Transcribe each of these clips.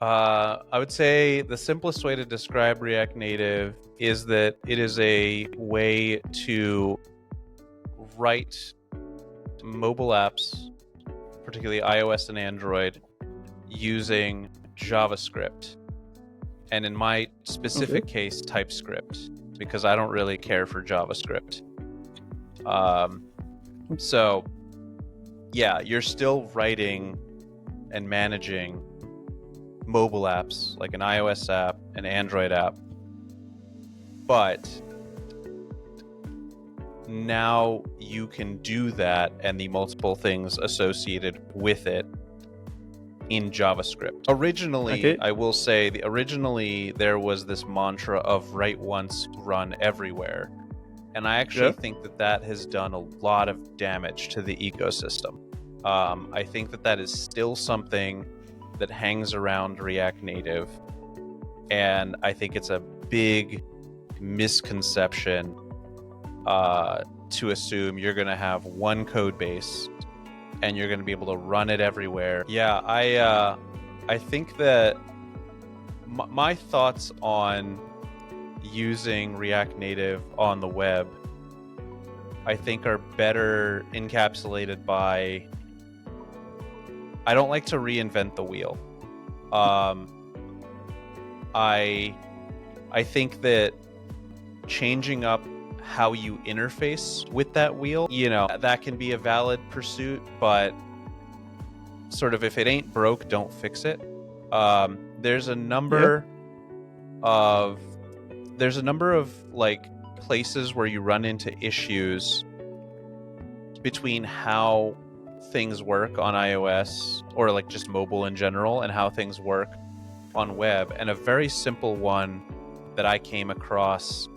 I would say the simplest way to describe React Native is that it is a way to write mobile apps, particularly iOS and Android, using JavaScript. And in my specific case, TypeScript, because I don't really care for JavaScript. So yeah, you're still writing and managing mobile apps like an iOS app, an Android app, but now you can do that and the multiple things associated with it in JavaScript. Originally, I will say, originally there was this mantra of write once, run everywhere. And I actually think that that has done a lot of damage to the ecosystem. I think that that is still something that hangs around React Native. And I think it's a big misconception to assume you're going to have one code base and you're going to be able to run it everywhere. Yeah, I think that my thoughts on using React Native on the web, I think, are better encapsulated by, I don't like to reinvent the wheel. I think that changing up how you interface with that wheel, that can be a valid pursuit, but sort of if it ain't broke, don't fix it. There's a number of like places where you run into issues between how things work on iOS or like just mobile in general and how things work on web. And a very simple one that I came across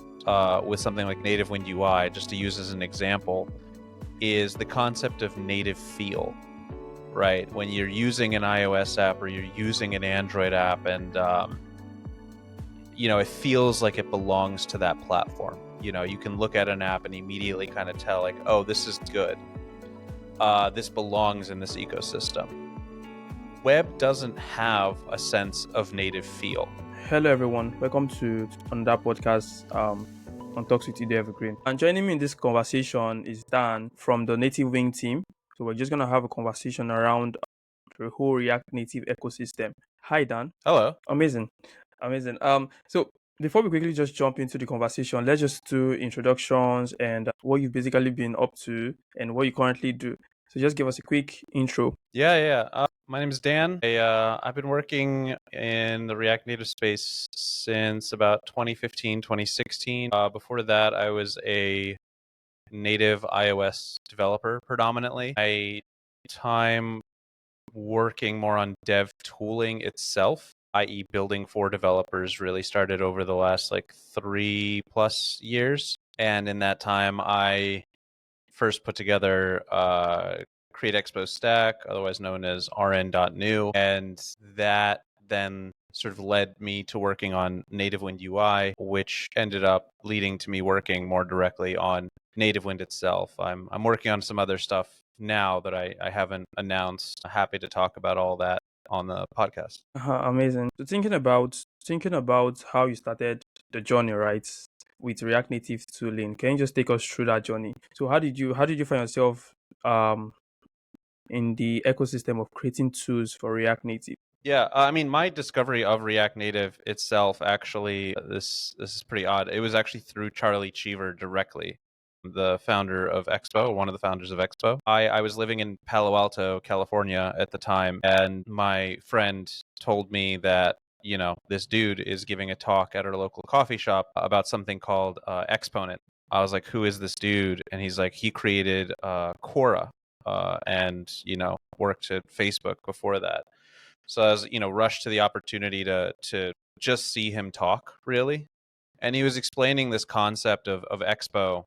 with something like NativeWind UI, just to use as an example, is the concept of native feel, right? When you're using an iOS app or you're using an Android app and it feels like it belongs to that platform. You can look at an app and immediately kind of tell like, oh, this is good. This belongs in this ecosystem. Web doesn't have a sense of native feel. Hello everyone, welcome to another podcast on Talks with Ide Evergreen. And joining me in this conversation is Dan from the NativeWind team. So we're just going to have a conversation around the whole React Native ecosystem. Hi Dan. Hello. Amazing. So before we quickly just jump into the conversation, let's just do introductions and what you've basically been up to and what you currently do. So just give us a quick intro. Yeah. My name is Dan. I've been working in the React Native space since about 2015, 2016. Before that, I was a native iOS developer predominantly. My time working more on dev tooling itself, i.e. building for developers, really started over the last like 3+ years. And in that time, I first put together Create Expo Stack, otherwise known as RN.new, and that then sort of led me to working on NativeWind UI, which ended up leading to me working more directly on NativeWind itself. I'm working on some other stuff now that I haven't announced. Happy to talk about all that on the podcast. Amazing. So thinking about how you started the journey, right, with React Native tooling, can you just take us through that journey? So how did you find yourself in the ecosystem of creating tools for React Native? Yeah, I mean, my discovery of React Native itself, actually, this is pretty odd. It was actually through Charlie Cheever directly, the founder of Expo, one of the founders of Expo. I was living in Palo Alto, California at the time, and my friend told me that, this dude is giving a talk at our local coffee shop about something called Exponent. I was like, who is this dude? And he's like, he created Quora and, worked at Facebook before that. So I was, rushed to the opportunity to just see him talk, really. And he was explaining this concept of Expo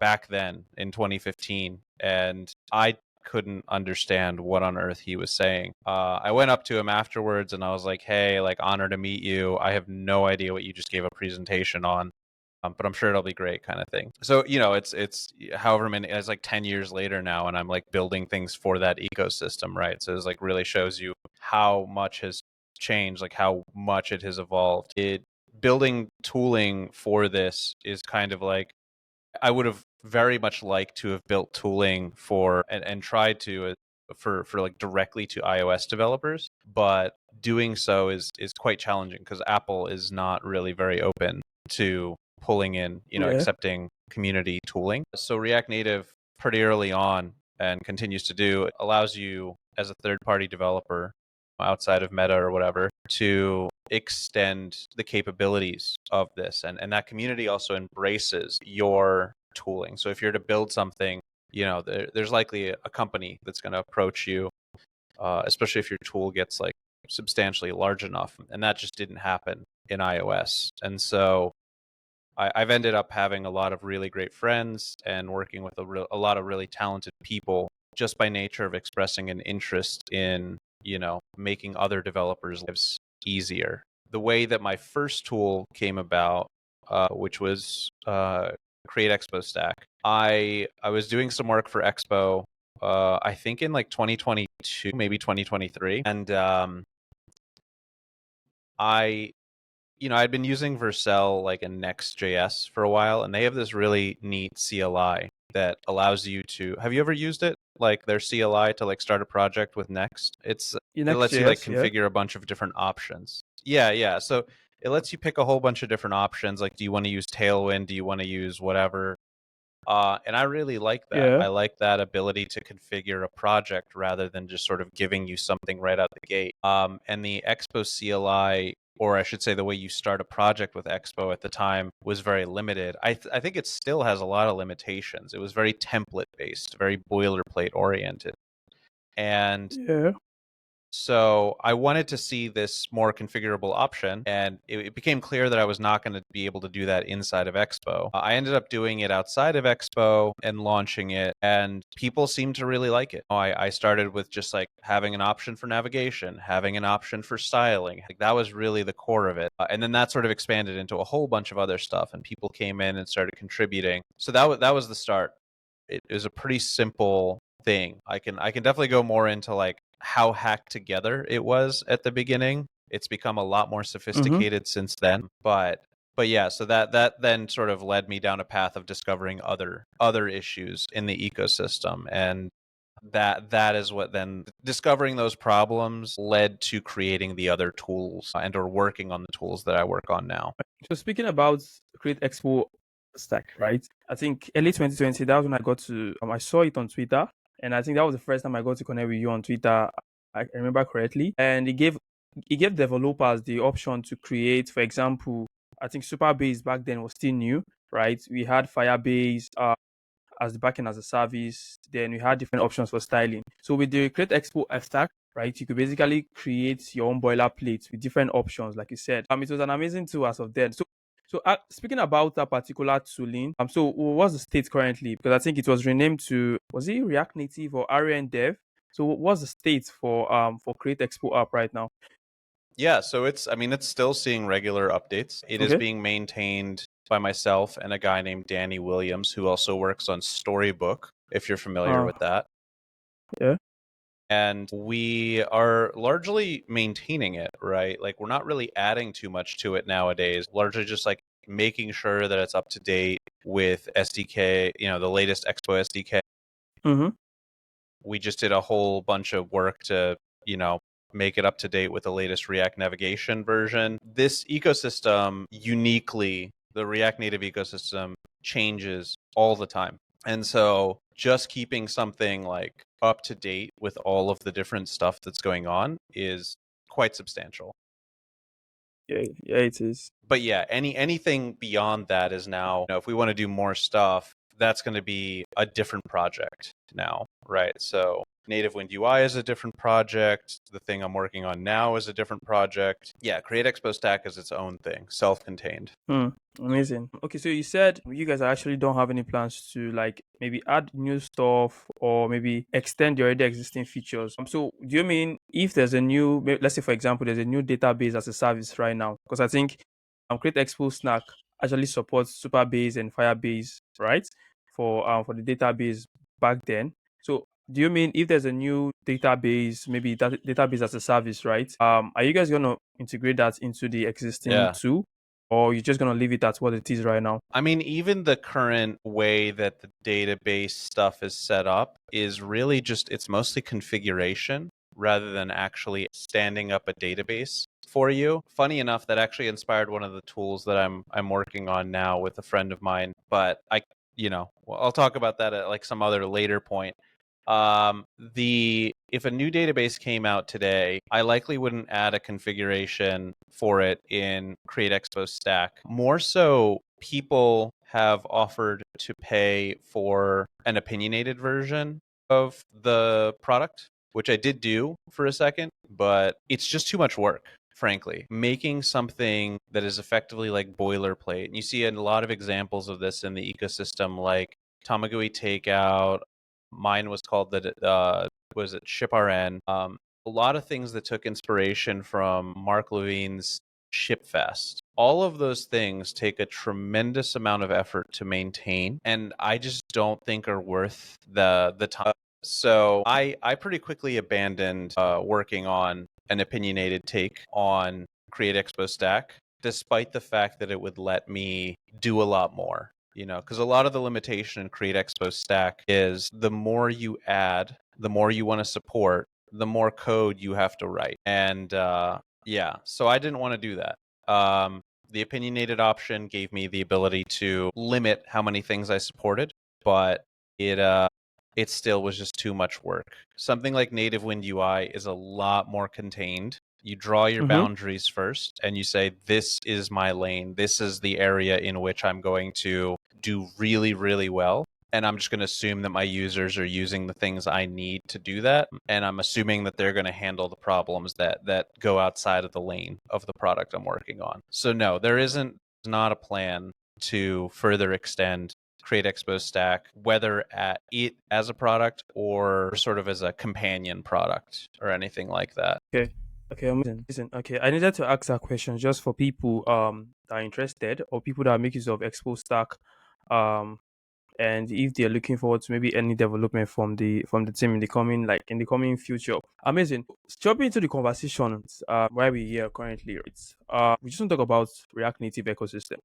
back then in 2015. And I couldn't understand what on earth he was saying. I went up to him afterwards and I was like, hey, like, honor to meet you. I have no idea what you just gave a presentation on. But I'm sure it'll be great, kind of thing. So, it's however many, it's like 10 years later now, and I'm like building things for that ecosystem, right? So it's like really shows you how much has changed, like how much it has evolved. Building tooling for this is kind of like, I would have very much liked to have built tooling for and tried to for like directly to iOS developers, but doing so is quite challenging because Apple is not really very open to pulling in, Yeah. accepting community tooling. So React Native pretty early on, and continues to do, allows you as a third-party developer outside of Meta or whatever to extend the capabilities of this, and that community also embraces your tooling. So if you're to build something, there's likely a company that's going to approach you, especially if your tool gets like substantially large enough, and that just didn't happen in iOS. And so I've ended up having a lot of really great friends and working with a lot of really talented people just by nature of expressing an interest in, making other developers' lives easier. The way that my first tool came about, which was Create Expo Stack, I was doing some work for Expo, I think in like 2022, maybe 2023, and I I'd been using Vercel like in Next.js for a while, and they have this really neat CLI that allows you to. Have you ever used it? Like their CLI to like start a project with Next. In It lets you like Next.js, yeah. configure a bunch of different options. Yeah, yeah. So it lets you pick a whole bunch of different options. Like, do you want to use Tailwind? Do you want to use whatever? And I really like that. Yeah. I like that ability to configure a project rather than just sort of giving you something right out the gate. And the Expo CLI, or I should say the way you start a project with Expo at the time, was very limited. I think it still has a lot of limitations. It was very template based, very boilerplate oriented. And Yeah. so I wanted to see this more configurable option, and it became clear that I was not going to be able to do that inside of Expo. I ended up doing it outside of Expo and launching it, and people seemed to really like it. I started with just like having an option for navigation, having an option for styling. Like, that was really the core of it. And then that sort of expanded into a whole bunch of other stuff, and people came in and started contributing. So that was the start. It was a pretty simple thing. I can definitely go more into like how hacked together it was at the beginning. It's become a lot more Mm-hmm. sophisticated since then, but yeah, so that then sort of led me down a path of discovering other issues in the ecosystem, and that is what then, discovering those problems led to creating the other tools and or working on the tools that I work on now. So speaking about Create Expo Stack, right? I think early 2020, that was when I got to, I saw it on Twitter, and I think that was the first time I got to connect with you on Twitter. I remember correctly, and it gave developers the option to create, for example, I think Superbase back then was still new, right? We had Firebase as the backend as a service. Then we had different options for styling. So with the Create Expo Stack, right, you could basically create your own boilerplate with different options, like you said. It was an amazing tool as of then. So speaking about that particular tooling, so what's the state currently? Because I think it was renamed to, was it React Native or RN.dev? So what's the state for Create Expo app right now? Yeah, so it's still seeing regular updates. It is Okay. being maintained by myself and a guy named Danny Williams, who also works on Storybook, if you're familiar Uh, with that. yeah. And we are largely maintaining it, right? Like, we're not really adding too much to it nowadays, largely just like making sure that it's up to date with SDK, the latest Expo SDK. Mm-hmm. We just did a whole bunch of work to, you know, make it up to date with the latest React navigation version. This ecosystem, uniquely, the React Native ecosystem, changes all the time. And so just keeping something like up to date with all of the different stuff that's going on is quite substantial. Yeah, yeah, it is. But yeah, anything beyond that is now, if we want to do more stuff, that's going to be a different project now, right? So NativeWind UI is a different project. The thing I'm working on now is a different project. Yeah, Create Expo Stack is its own thing, self-contained. Hmm. Amazing. Okay, so you said you guys actually don't have any plans to like maybe add new stuff or maybe extend the already existing features. So do you mean if there's a new, let's say for example, there's a new database as a service right now? Because I think Create Expo Snack actually supports Superbase and Firebase, right? For the database back then. So Do you mean if there's a new database, maybe that database as a service, right? Are you guys gonna integrate that into the existing Yeah. tool, or you're just gonna leave it at what it is right now? I mean, even the current way that the database stuff is set up is really just, it's mostly configuration rather than actually standing up a database for you. Funny enough, that actually inspired one of the tools that I'm working on now with a friend of mine, but well, I'll talk about that at like some other later point. The If a new database came out today, I likely wouldn't add a configuration for it in Create Expo Stack. More so, people have offered to pay for an opinionated version of the product, which I did do for a second, but it's just too much work, frankly. Making something that is effectively like boilerplate. And you see a lot of examples of this in the ecosystem, like Tamagui Takeout. Mine was called was it Ship RN? A lot of things that took inspiration from Mark Levine's Shipfest. All of those things take a tremendous amount of effort to maintain, and I just don't think are worth the time. So I pretty quickly abandoned working on an opinionated take on Create Expo Stack, despite the fact that it would let me do a lot more. Because a lot of the limitation in Create Expo Stack is the more you add, the more you want to support, the more code you have to write. And yeah, so I didn't want to do that. The opinionated option gave me the ability to limit how many things I supported, but it still was just too much work. Something like NativeWind UI is a lot more contained. You draw your Mm-hmm. boundaries first and you say, this is my lane. This is the area in which I'm going to do really, really well. And I'm just going to assume that my users are using the things I need to do that. And I'm assuming that they're going to handle the problems that go outside of the lane of the product I'm working on. So no, there isn't not a plan to further extend Create Expo Stack, whether at it as a product or sort of as a companion product or anything like that. Okay. Okay, amazing. Listen, okay, I needed to ask that question just for people that are interested or people that make use of Expo Stack, um, and if they're looking forward to maybe any development from the team in the coming future. Amazing. Jumping into the conversations where we here currently, right? We just want to talk about React Native ecosystem.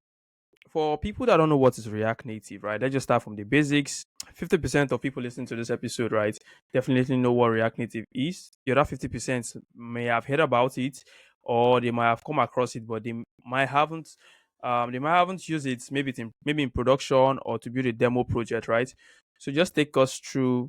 For people that don't know what is React Native, right? Let's just start from the basics. 50% of people listening to this episode, right, definitely know what React Native is. The other 50% may have heard about it or they might have come across it, but they might haven't used it maybe in production or to build a demo project, right? So just take us through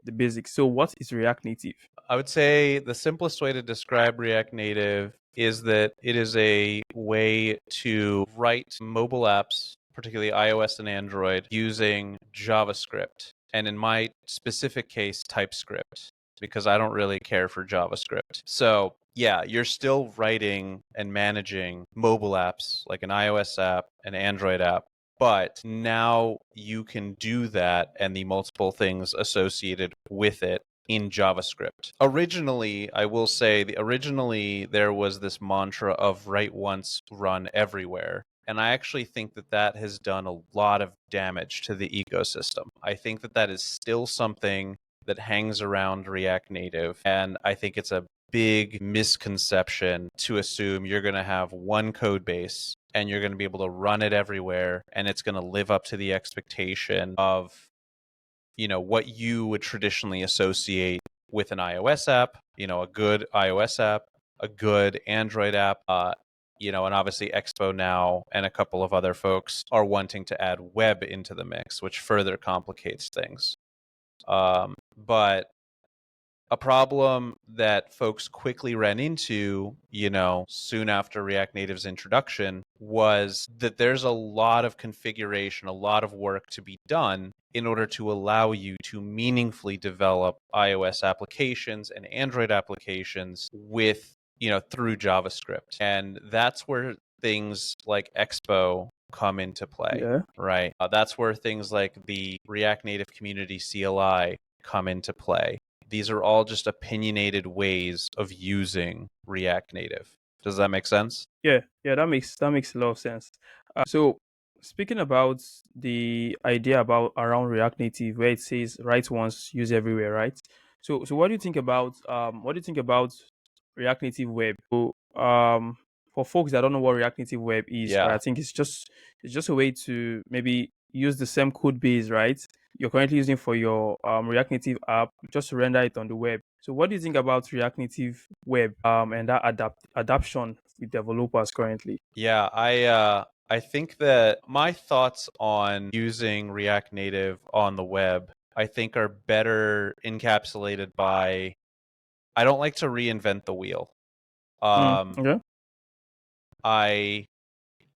the basics. So what is React Native? I would say the simplest way to describe React Native is that it is a way to write mobile apps, particularly iOS and Android, using JavaScript. And in my specific case, TypeScript, because I don't really care for JavaScript. So, yeah, you're still writing and managing mobile apps like an iOS app, an Android app, but now you can do that and the multiple things associated with it in JavaScript. Originally, I will say, originally there was this mantra of write once, run everywhere. And I actually think that that has done a lot of damage to the ecosystem. I think that that is still something that hangs around React Native. And I think it's a big misconception to assume you're going to have one code base and you're going to be able to run it everywhere and it's going to live up to the expectation of what you would traditionally associate with an iOS app, a good iOS app, a good Android app, and obviously Expo now and a couple of other folks are wanting to add web into the mix, which further complicates things. But a problem that folks quickly ran into, soon after React Native's introduction was that there's a lot of configuration, a lot of work to be done in order to allow you to meaningfully develop iOS applications and Android applications through JavaScript. And that's where things like Expo come into play, Yeah. right? That's where things like the React Native Community CLI come into play. These are all just opinionated ways of using React Native. Does that make sense? Yeah, that makes a lot of sense. So speaking about the idea about around React Native, where it says write once, use everywhere, right? So what do you think about React Native Web? So, for folks that don't know what React Native Web is, right? Yeah. I think it's just a way to maybe use the same code base, right? You're currently using for your React Native app, just to render it on the web. So what do you think about React Native Web and that adaptation with developers currently? Yeah, I think that my thoughts on using React Native on the web, I think are better encapsulated by I don't like to reinvent the wheel. Um, Okay. I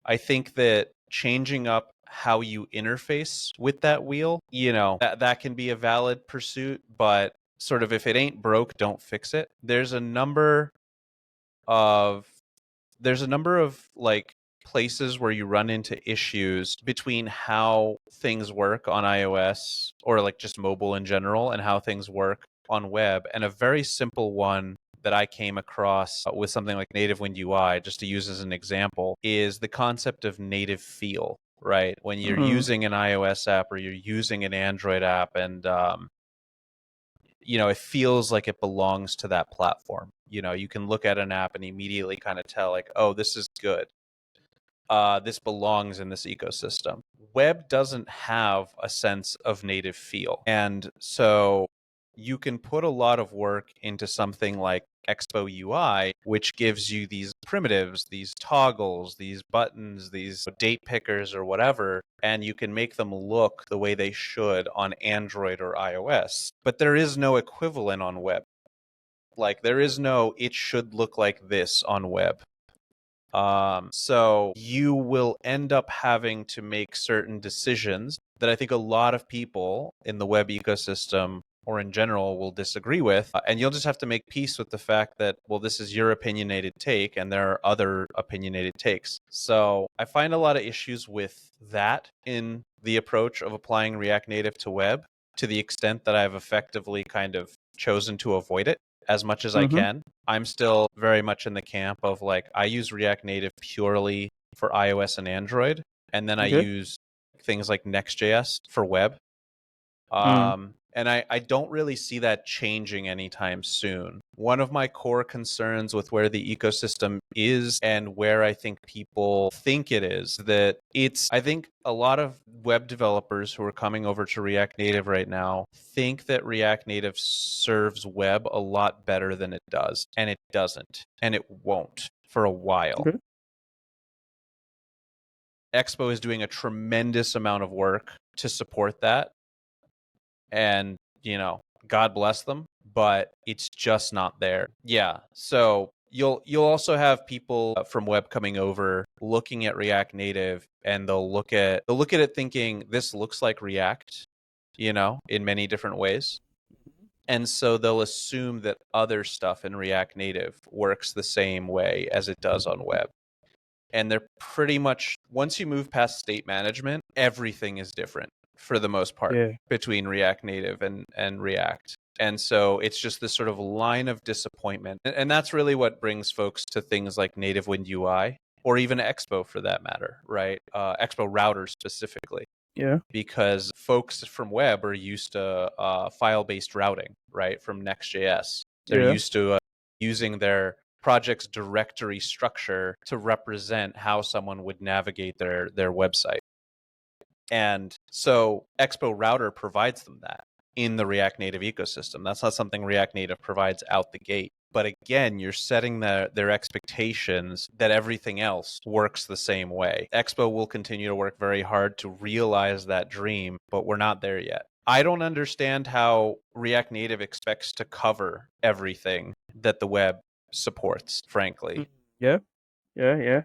I think that changing up how you interface with that wheel, that can be a valid pursuit, but sort of if it ain't broke, don't fix it. Of there's a number of like places where you run into issues between how things work on iOS or like just mobile in general and how things work on web. And a very simple one that I came across with something like NativeWind UI, just to use as an example, is the concept of native feel, right? When you're Mm, using an iOS app or you're using an Android app and it feels like it belongs to that platform. You can look at an app and immediately kind of tell, like, oh, this is good. This belongs in this ecosystem. Web doesn't have a sense of native feel. And so you can put a lot of work into something like Expo UI, which gives you these primitives, these toggles, these buttons, these date pickers or whatever, and you can make them look the way they should on Android or iOS. But there is no equivalent on web. Like, there is no, it should look like this on web. So you will end up having to make certain decisions that I think a lot of people in the web ecosystem or in general will disagree with. And you'll just have to make peace with the fact that, well, this is your opinionated take and there are other opinionated takes. So I find a lot of issues with that in the approach of applying React Native to web, to the extent that I've effectively kind of chosen to avoid it as much as I mm-hmm. can. I'm still very much in the camp of like, I use React Native purely for iOS and Android, and then I Okay. use things like Next.js for web. Mm, And I don't really see that changing anytime soon. One of my core concerns with where the ecosystem is and where I think people think it is, I think a lot of web developers who are coming over to React Native right now think that React Native serves web a lot better than it does. And it doesn't. And it won't for a while. okay. Expo is doing a tremendous amount of work to support that. And, God bless them, but it's just not there. Yeah. So you'll also have people from web coming over looking at React Native, and they'll look at it thinking this looks like React, in many different ways. And so they'll assume that other stuff in React Native works the same way as it does on web. And they're pretty much, once you move past state management, everything is different for the most part Yeah. between React Native and React. And so it's just this sort of line of disappointment. And that's really what brings folks to things like NativeWind UI or even Expo for that matter, right? Expo Router specifically, Yeah. because folks from web are used to file-based routing, right, from Next.js. They're Yeah. used to using their project's directory structure to represent how someone would navigate their website. And so Expo Router provides them that in the React Native ecosystem. That's not something React Native provides out the gate. But again, you're setting their expectations that everything else works the same way. Expo will continue to work very hard to realize that dream, but we're not there yet. I don't understand how React Native expects to cover everything that the web supports, frankly. Yeah. Yeah. Yeah.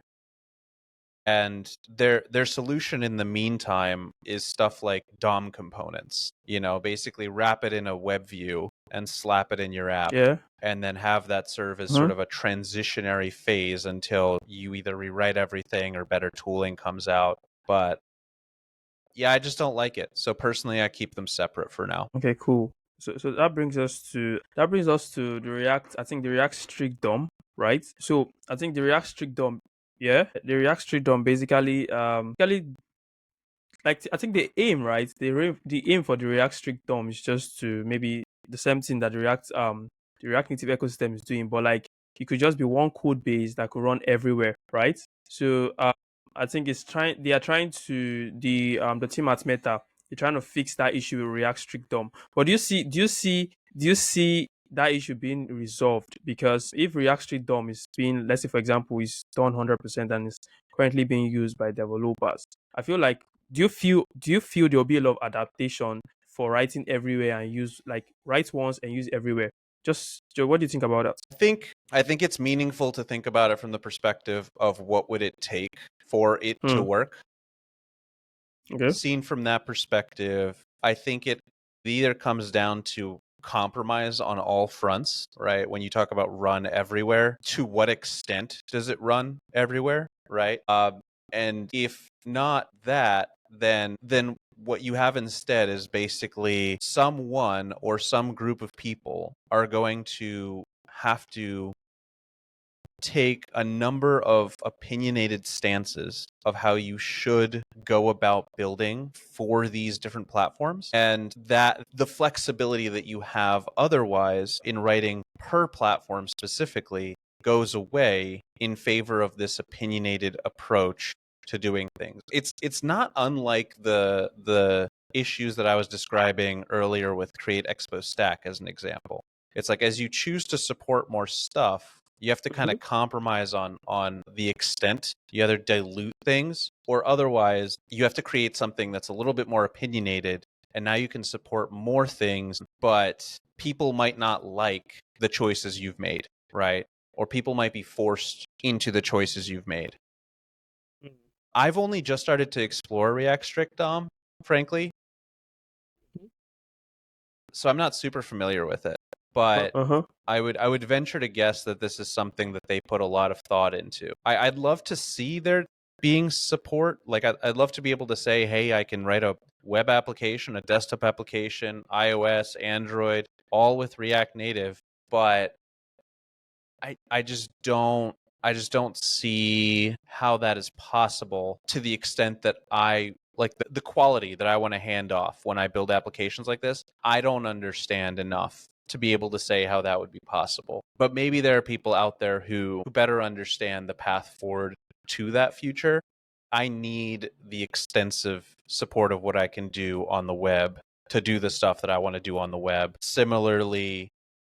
And their solution in the meantime is stuff like DOM components. Basically wrap it in a web view and slap it in your app, Yeah. and then have that serve as Uh-huh. sort of a transitionary phase until you either rewrite everything or better tooling comes out. But yeah, I just don't like it. So personally, I keep them separate for now. Okay. Cool. So that brings us to the React. I think the React strict DOM, right? So I think the React strict DOM. Yeah, the React strict DOM basically like I think the aim, right? The aim for the React strict DOM is just to maybe the same thing that the React Native ecosystem is doing, but like it could just be one code base that could run everywhere, right? So I think they are trying to the team at Meta, they're trying to fix that issue with React strict DOM. But do you see that issue being resolved? Because if React strict DOM is being, let's say for example, is done 100% and is currently being used by developers, I feel like, do you feel there'll be a lot of adaptation for writing everywhere and use, like, write once and use everywhere? Just Joe, what do you think about that? I think it's meaningful to think about it from the perspective of what would it take for it to Hmm. work. Okay. Seen from that perspective, I think it either comes down to compromise on all fronts, right? When you talk about run everywhere, to what extent does it run everywhere, right? And if not that, then what you have instead is basically someone or some group of people are going to have to take a number of opinionated stances of how you should go about building for these different platforms, and that the flexibility that you have otherwise in writing per platform specifically goes away in favor of this opinionated approach to doing things. It's not unlike the issues that I was describing earlier with Create Expo Stack as an example. It's like, as you choose to support more stuff, you have to kind Mhm. of compromise on the extent. You either dilute things, or otherwise you have to create something that's a little bit more opinionated, and now you can support more things, but people might not like the choices you've made, right? Or people might be forced into the choices you've made. I've only just started to explore React Strict DOM, frankly, so I'm not super familiar with it. But Uh-huh. I would venture to guess that this is something that they put a lot of thought into. I'd love to see there being support. Like, I'd love to be able to say, hey, I can write a web application, a desktop application, iOS, Android, all with React Native. But I just don't see how that is possible to the extent that I like the quality that I want to hand off when I build applications like this. I don't understand enough to be able to say how that would be possible. But maybe there are people out there who better understand the path forward to that future. I need the extensive support of what I can do on the web to do the stuff that I want to do on the web. Similarly,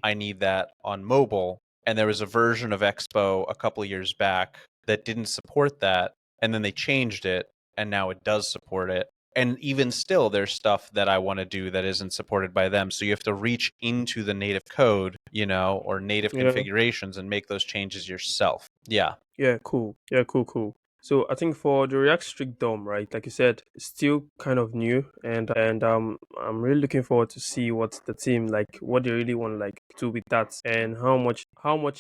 I need that on mobile. And there was a version of Expo a couple of years back that didn't support that. And then they changed it, and now it does support it. And even still, there's stuff that I want to do that isn't supported by them. So you have to reach into the native code, or native Yeah. configurations and make those changes yourself. Yeah. Yeah, cool. Yeah, cool, cool. So I think for the React strict DOM, right, like you said, it's still kind of new, and I'm really looking forward to see what the team, like, what they really want to like do with that, and how much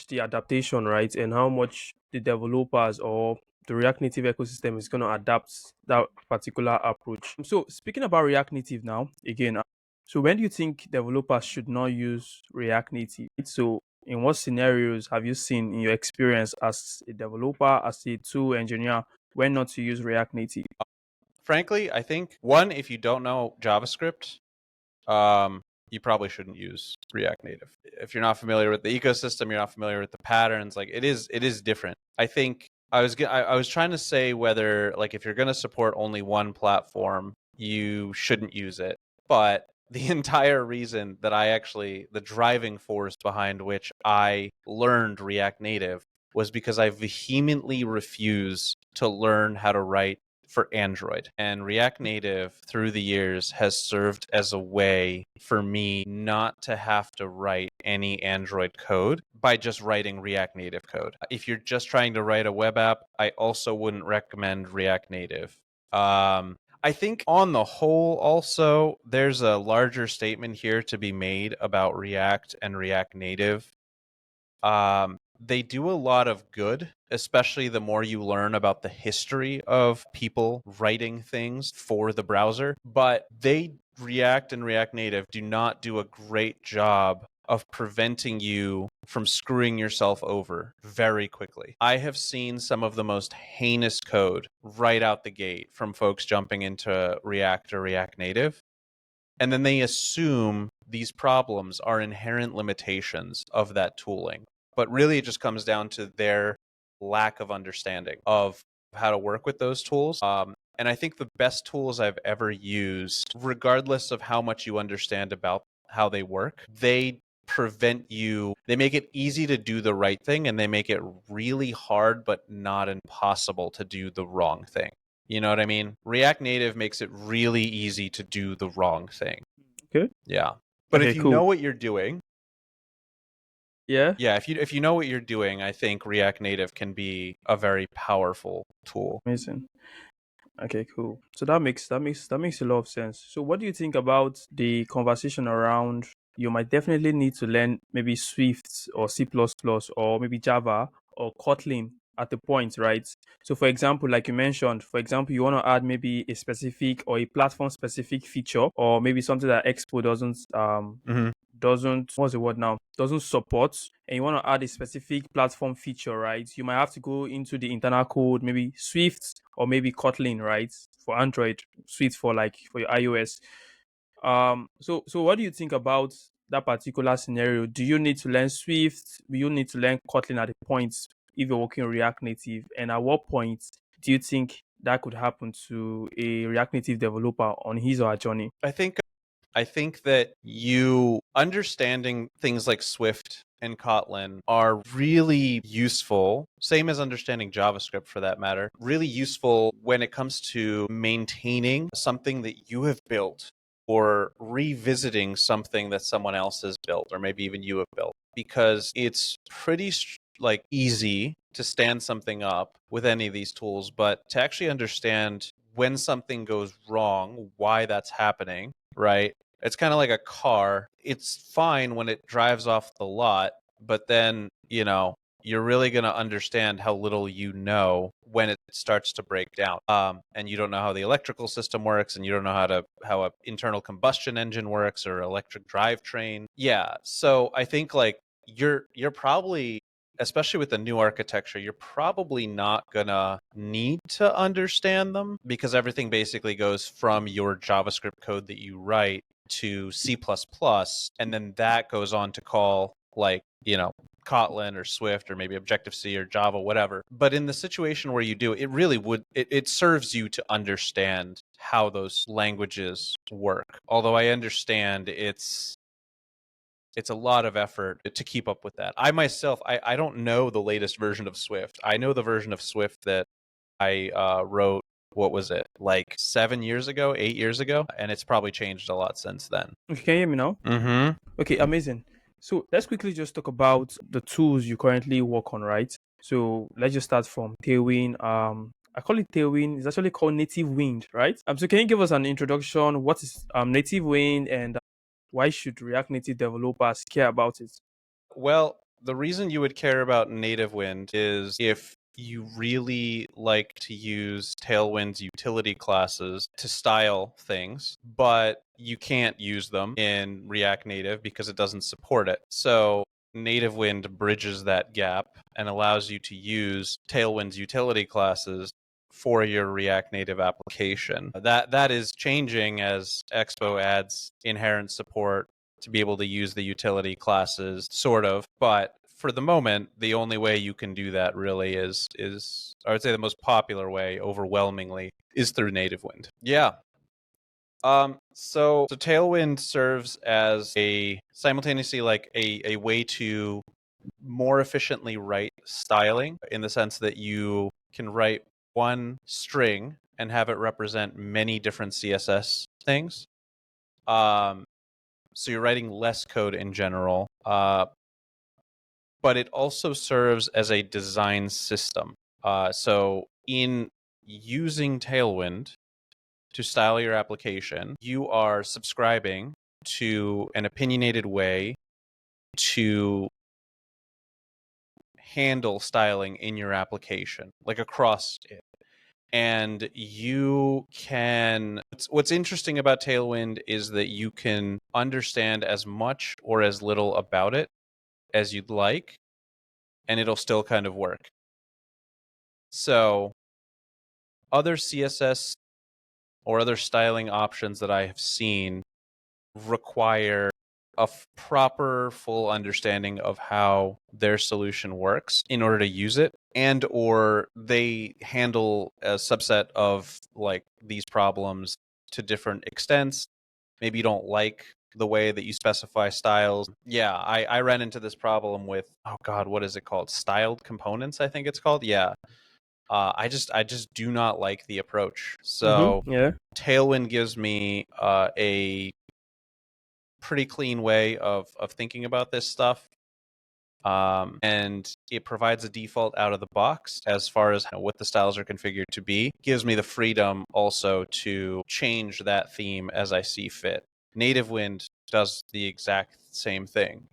the adaptation, right, and how much the developers or the React Native ecosystem is going to adapt that particular approach. So speaking about React Native now, again, so when do you think developers should not use React Native? So in what scenarios have you seen in your experience as a developer, as a tool engineer, when not to use React Native? Frankly, I think one, if you don't know JavaScript, you probably shouldn't use React Native. If you're not familiar with the ecosystem, you're not familiar with the patterns. Like, it is different. I think I was trying to say whether, like, if you're going to support only one platform, you shouldn't use it. But the entire reason that the driving force behind which I learned React Native was because I vehemently refuse to learn how to write for Android. And React Native through the years has served as a way for me not to have to write any Android code by just writing React Native code. If you're just trying to write a web app, I also wouldn't recommend React Native. I think on the whole, also, there's a larger statement here to be made about React and React Native. They do a lot of good, especially the more you learn about the history of people writing things for the browser. But React and React Native do not do a great job of preventing you from screwing yourself over very quickly. I have seen some of the most heinous code right out the gate from folks jumping into React or React Native, and then they assume these problems are inherent limitations of that tooling. But really, it just comes down to their lack of understanding of how to work with those tools. And I think the best tools I've ever used, regardless of how much you understand about how they work, they they make it easy to do the right thing, and they make it really hard but not impossible to do the wrong thing. You know what I mean? React Native makes it really easy to do the wrong thing. Okay. Yeah. But Okay, if you know cool. what you're doing, Yeah. yeah, if you know what you're doing, I think React Native can be a very powerful tool. Amazing. Okay, cool. So that makes a lot of sense. So what do you think about the conversation around you might definitely need to learn maybe Swift or C++ or maybe Java or Kotlin at the point, right? So for example, like you mentioned, for example, you want to add maybe a specific or a platform specific feature or maybe something that Expo Hmm. doesn't what's the word now doesn't support, and you want to add a specific platform feature, right? You might have to go into the internal code, maybe Swift or maybe Kotlin, right? For Android, Swift for like for your iOS. So what do you think about that particular scenario? Do you need to learn Swift? Do you need to learn Kotlin at the point if you're working React Native? And at what point do you think that could happen to a React Native developer on his or her journey? I think that you understanding things like Swift and Kotlin are really useful, same as understanding JavaScript for that matter, really useful when it comes to maintaining something that you have built or revisiting something that someone else has built or maybe even you have built, because it's pretty like easy to stand something up with any of these tools, but to actually understand when something goes wrong, why that's happening, right? It's kind of like a car. It's fine when it drives off the lot, but then, you're really going to understand how little you know when it starts to break down. And you don't know how the electrical system works, and you don't know how a internal combustion engine works or electric drivetrain. Yeah. So I think like you're probably, especially with the new architecture, you're probably not gonna need to understand them because everything basically goes from your JavaScript code that you write to C++, and then that goes on to call like, Kotlin or Swift or maybe Objective-C or Java, whatever. But in the situation where you do, it really it serves you to understand how those languages work. Although I understand it's a lot of effort to keep up with that. I myself, I don't know the latest version of Swift. I know the version of Swift that I wrote, what was it, like 7 years ago, 8 years ago? And it's probably changed a lot since then. Okay, can you hear me now? Mm-hmm. Okay, amazing. So let's quickly just talk about the tools you currently work on, right? So let's just start from Tailwind. I call it Tailwind. It's actually called NativeWind, right? So can you give us an introduction? What is NativeWind, and why should React Native developers care about it? Well, the reason you would care about NativeWind is if you really like to use Tailwind's utility classes to style things, but you can't use them in React Native because it doesn't support it. So NativeWind bridges that gap and allows you to use Tailwind's utility classes for your React Native application. That is changing as Expo adds inherent support to be able to use the utility classes, sort of. But for the moment, the only way you can do that really is I would say the most popular way, overwhelmingly, is through NativeWind. Yeah. So Tailwind serves as a simultaneously like a way to more efficiently write styling, in the sense that you can write one string and have it represent many different CSS things. Um, so you're writing less code in general, but it also serves as a design system. So in using Tailwind to style your application, you are subscribing to an opinionated way to handle styling in your application, like across it. And you can, what's interesting about Tailwind is that you can understand as much or as little about it as you'd like, and it'll still kind of work. So other CSS or other styling options that I have seen require a proper full understanding of how their solution works in order to use it, and or they handle a subset of like these problems to different extents. Maybe you don't like the way that you specify styles. Yeah, I ran into this problem with, oh god, what is it called? Styled components, I think it's called. Yeah. I just do not like the approach. So Yeah. Tailwind gives me a pretty clean way of thinking about this stuff. And it provides a default out of the box as far as what the styles are configured to be. Gives me the freedom also to change that theme as I see fit. NativeWind does the exact same thing,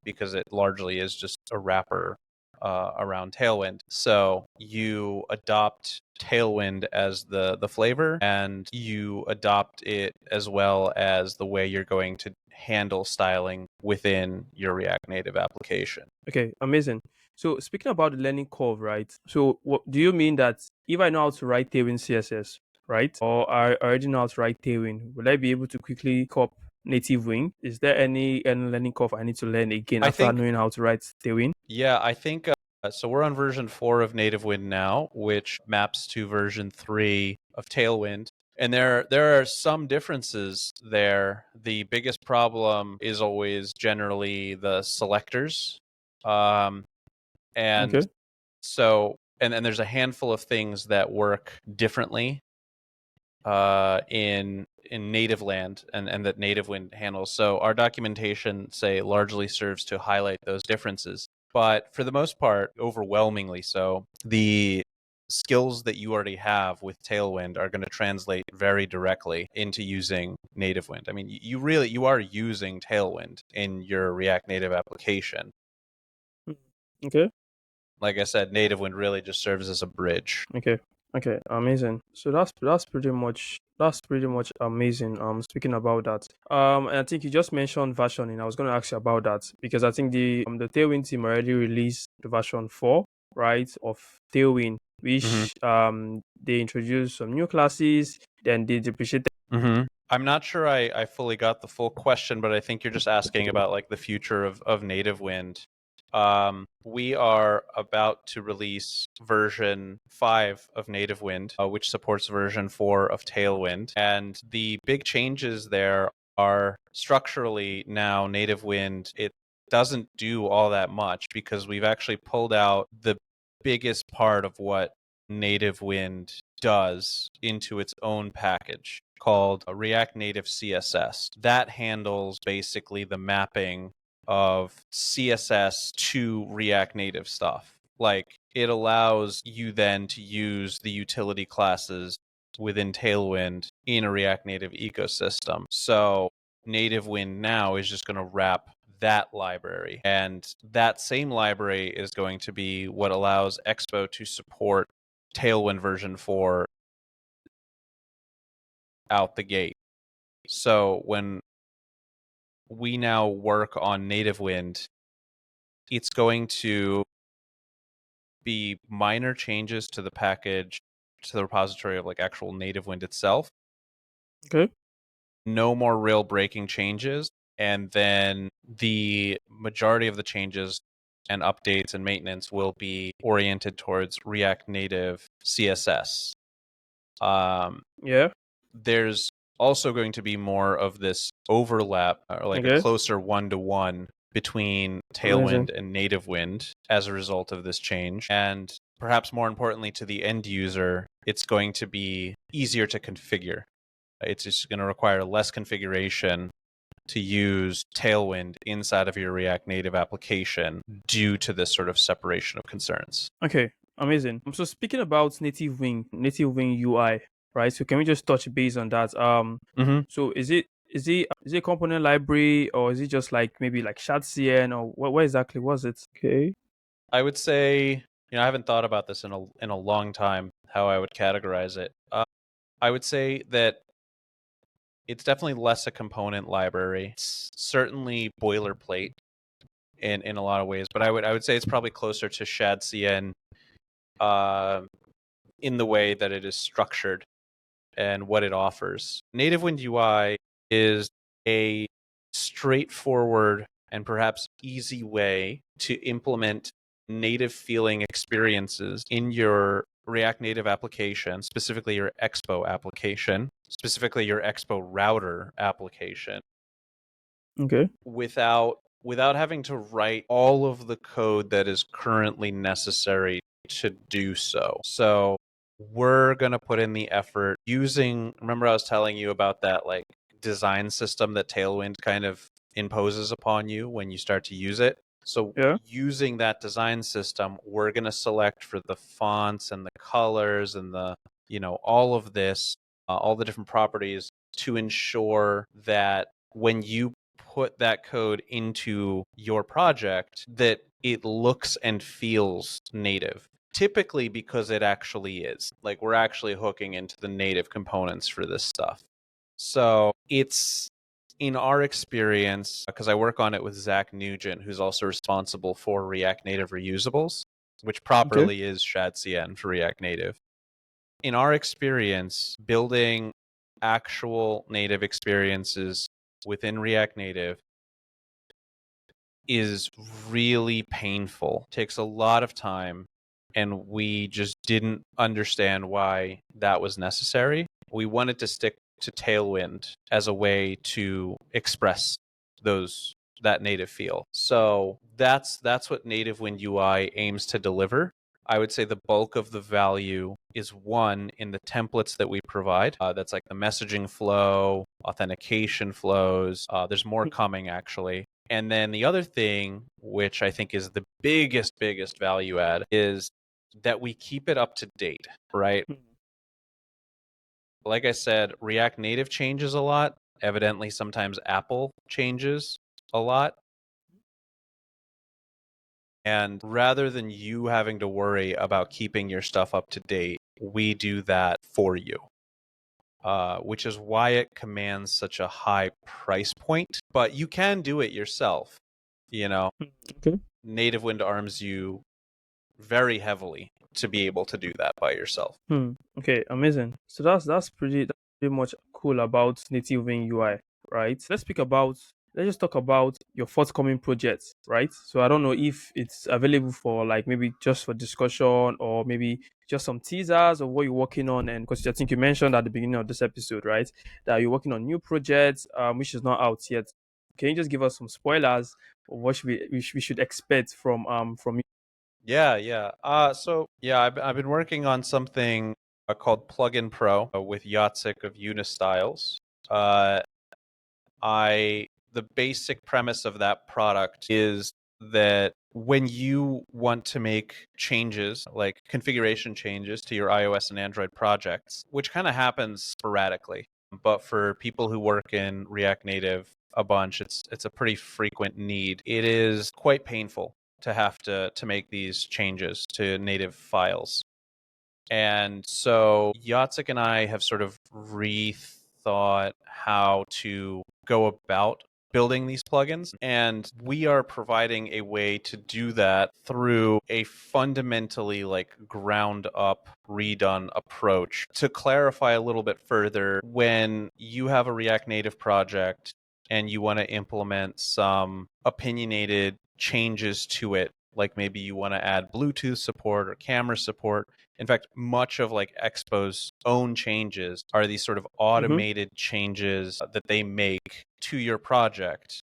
because it largely is just a wrapper around Tailwind. So you adopt Tailwind as the flavor, and you adopt it as well as the way you're going to handle styling within your React Native application. Okay, amazing. So speaking about the learning curve, right? So what do you mean that if I know how to write Tailwind CSS, right, or I already know how to write Tailwind, will I be able to quickly copy NativeWind? Is there any learning curve I need to learn again I after think, knowing how to write Tailwind? yeah, I think so. We're on version 4 of NativeWind now, which maps to version 3 of Tailwind. And there are some differences there. The biggest problem is always generally the selectors. And Okay. so, and there's a handful of things that work differently in native land, and that NativeWind handles. So our documentation, say, largely serves to highlight those differences. But for the most part, overwhelmingly so, the skills that you already have with Tailwind are going to translate very directly into using NativeWind. I mean, you are using Tailwind in your React Native application. Okay. Like I said, NativeWind really just serves as a bridge. Okay. Okay. Amazing. So that's pretty much amazing. Speaking about that. And I think you just mentioned versioning. I was going to ask you about that because I think the Tailwind team already released the version 4, right, of Tailwind, Mm-hmm. which they introduced some new classes. Then they depreciated. Mm-hmm. I'm not sure I fully got the full question, but I think you're just asking about like the future of NativeWind. We are about to release version 5 of NativeWind, which supports version 4 of Tailwind. And the big changes there are structurally now NativeWind, it doesn't do all that much because we've actually pulled out the biggest part of what NativeWind does into its own package called React Native CSS. That handles basically the mapping of CSS to React Native stuff. Like, it allows you then to use the utility classes within Tailwind in a React Native ecosystem. So NativeWind now is just going to wrap that library. And that same library is going to be what allows Expo to support Tailwind version 4 out the gate. So when we now work on NativeWind, it's going to be minor changes to the package, to the repository of like actual NativeWind itself. Okay. No more real breaking changes. And then the majority of the changes and updates and maintenance will be oriented towards React Native CSS. Yeah. There's also going to be more of this overlap, or like a Okay. closer one-to-one between Amazing. Tailwind and NativeWind as a result of this change. And perhaps more importantly to the end user, it's going to be easier to configure. It's just going to require less configuration to use Tailwind inside of your React Native application due to this sort of separation of concerns. Okay, amazing. So speaking about NativeWing UI, right? So can we just touch base on that? Mm-hmm. So is it component library or is it just like maybe like ShadCN or what exactly was it? Okay. I would say, I haven't thought about this in a long time. how I would categorize it. I would say that it's definitely less a component library. It's certainly boilerplate in a lot of ways, but I would say it's probably closer to ShadCN uh, in the way that it is structured and what it offers. NativeWind UI is a straightforward and perhaps easy way to implement native feeling experiences in your React Native application, specifically your Expo application, specifically your Expo router application, Okay. without having to write all of the code that is currently necessary to do so. So we're going to put in the effort using, remember I was telling you about that like design system that Tailwind kind of imposes upon you when you start to use it. So Yeah. using that design system, we're going to select for the fonts and the colors and the, all of this, all the different properties to ensure that when you put that code into your project, that it looks and feels native. Typically because it actually is. Like we're actually hooking into the native components for this stuff. So it's, in our experience, because I work on it with Zach Nugent, who's also responsible for React Native reusables, which Okay. properly is ShadCN for React Native. In our experience, building actual native experiences within React Native is really painful. Takes a lot of time, and we just didn't understand why that was necessary. We wanted to stick to Tailwind as a way to express that native feel. So that's what NativeWind UI aims to deliver. I would say the bulk of the value is one in the templates that we provide. That's like the messaging flow, authentication flows. There's more coming actually. And then the other thing, which I think is the biggest value add, is that we keep it up to date, right? Like I said, React Native changes a lot. Evidently, sometimes Apple changes a lot. And rather than you having to worry about keeping your stuff up to date, we do that for you, which is why it commands such a high price point. But you can do it yourself. Okay. NativeWind arms you very heavily to be able to do that by yourself. Okay, amazing. So that's pretty much cool about native Win UI, right? Let's just talk about your forthcoming projects, right? So I don't know if it's available for like maybe just for discussion or maybe just some teasers of what you're working on. And because I think you mentioned at the beginning of this episode, right, that you're working on new projects, which is not out yet. Can you just give us some spoilers of what we should expect from you? Yeah. I've been working on something called Plugin Pro with Yatsik of Unistyles. Uh, I The basic premise of that product is that when you want to make changes, like configuration changes to your iOS and Android projects, which kind of happens sporadically, but for people who work in React Native a bunch, it's a pretty frequent need. It is quite painful to have to make these changes to native files. And so Yatsik and I have sort of rethought how to go about building these plugins. And we are providing a way to do that through a fundamentally like ground up redone approach. To clarify a little bit further, when you have a React Native project and you want to implement some opinionated changes to it, like maybe you want to add Bluetooth support or camera support. In fact, much of like Expo's own changes are these sort of Mm-hmm. automated changes that they make to your project,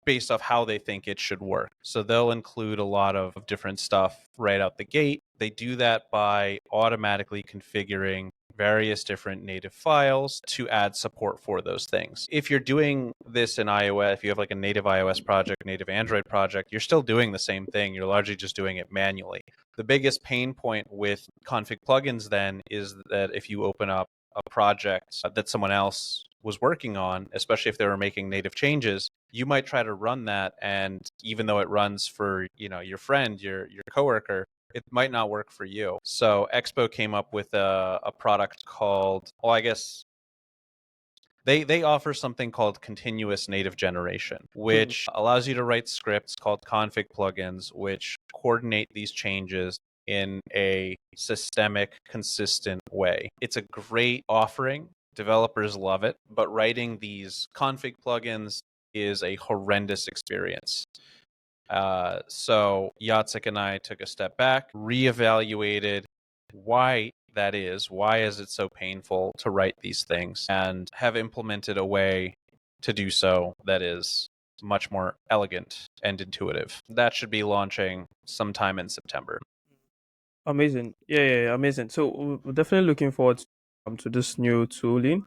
based off how they think it should work. So they'll include a lot of different stuff right out the gate. They do that by automatically configuring various different native files to add support for those things. If you're doing this in iOS, if you have like a native iOS project, native Android project, you're still doing the same thing. You're largely just doing it manually. The biggest pain point with config plugins then is that if you open up a project that someone else was working on, especially if they were making native changes, you might try to run that, and even though it runs for your friend, your coworker, it might not work for you. So Expo came up with a product called, well, I guess they offer something called continuous native generation, which allows you to write scripts called config plugins, which coordinate these changes in a systemic, consistent way. It's a great offering. Developers love it, but writing these config plugins is a horrendous experience. So Yatsik and I took a step back, reevaluated why that is. Why is it so painful to write these things, and have implemented a way to do so that is much more elegant and intuitive. That should be launching sometime in September. Amazing. Yeah, amazing. So we're definitely looking forward to this new tooling.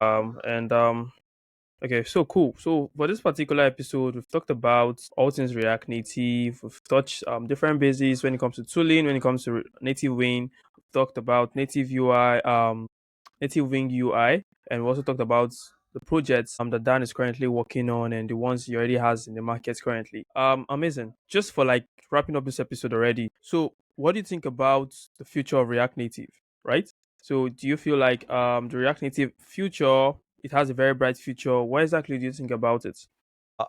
Okay, so cool. So for this particular episode, we've talked about all things React Native. We've touched different bases when it comes to tooling, when it comes to NativeWind. We've talked about native UI, NativeWind UI, and we also talked about the projects that Dan is currently working on and the ones he already has in the market currently. Amazing. Just for like wrapping up this episode already. So what do you think about the future of React Native? Right? So do you feel like the React Native future, it has a very bright future? What exactly do you think about it?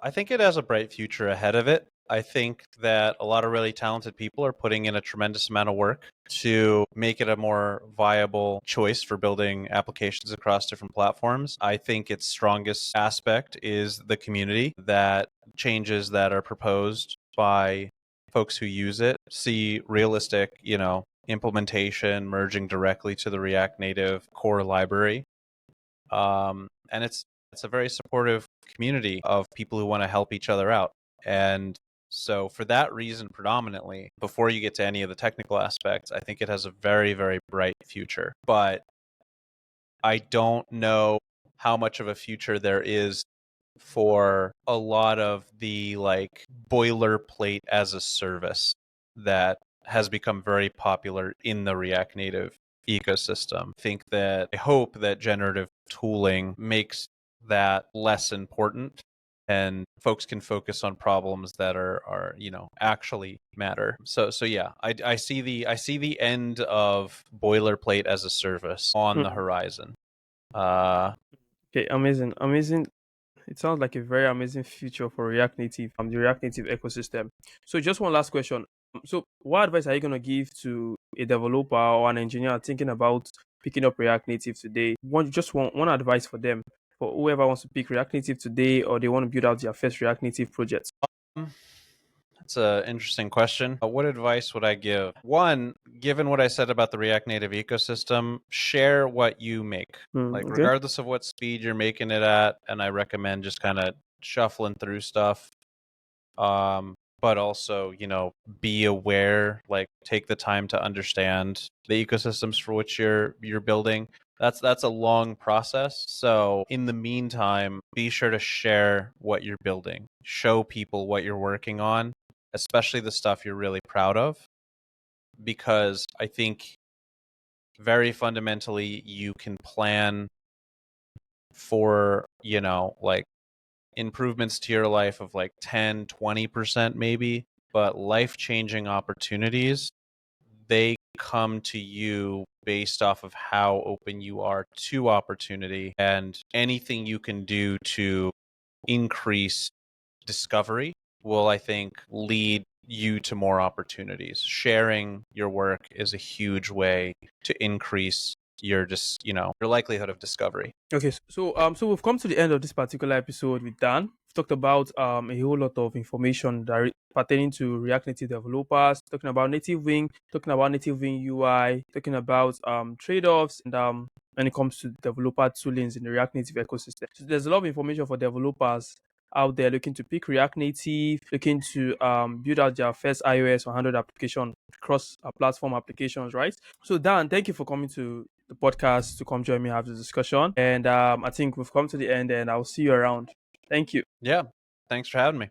I think it has a bright future ahead of it. I think that a lot of really talented people are putting in a tremendous amount of work to make it a more viable choice for building applications across different platforms. I think its strongest aspect is the community, that changes that are proposed by folks who use it see realistic, implementation merging directly to the React Native core library. And it's a very supportive community of people who want to help each other out. And so for that reason, predominantly, before you get to any of the technical aspects, I think it has a very, very bright future. But I don't know how much of a future there is for a lot of the like boilerplate as a service that has become very popular in the React Native ecosystem. I hope that generative tooling makes that less important and folks can focus on problems that are actually matter. So yeah, I see the end of boilerplate as a service on the horizon. Okay, amazing. It sounds like a very amazing future for React Native, the React Native ecosystem. So just one last question. So what advice are you gonna give to a developer or an engineer thinking about picking up React Native today? One advice for them, for whoever wants to pick React Native today or they want to build out their first React Native project. That's an interesting question. What advice would I give? One, given what I said about the React Native ecosystem, share what you make. Like, Okay. regardless of what speed you're making it at, and I recommend just kind of shuffling through stuff. But also, be aware, like take the time to understand the ecosystems for which you're building. That's a long process. So in the meantime, be sure to share what you're building. Show people what you're working on, especially the stuff you're really proud of, because I think very fundamentally you can plan for, like improvements to your life of like 10, 20% maybe, but life-changing opportunities, they come to you based off of how open you are to opportunity, and anything you can do to increase discovery will, I think, lead you to more opportunities. Sharing your work is a huge way to increase your likelihood of discovery. Okay, so we've come to the end of this particular episode with Dan. We've talked about a whole lot of information pertaining to React Native developers, talking about NativeWind, talking about NativeWind UI, talking about trade-offs, and when it comes to developer toolings in the React Native ecosystem. So there's a lot of information for developers out there looking to pick React Native, looking to build out their first iOS or Android application, cross platform applications, right? So Dan, thank you for coming to the podcast to come join me have this discussion. And I think we've come to the end, and I'll see you around. Thank you. Yeah, thanks for having me.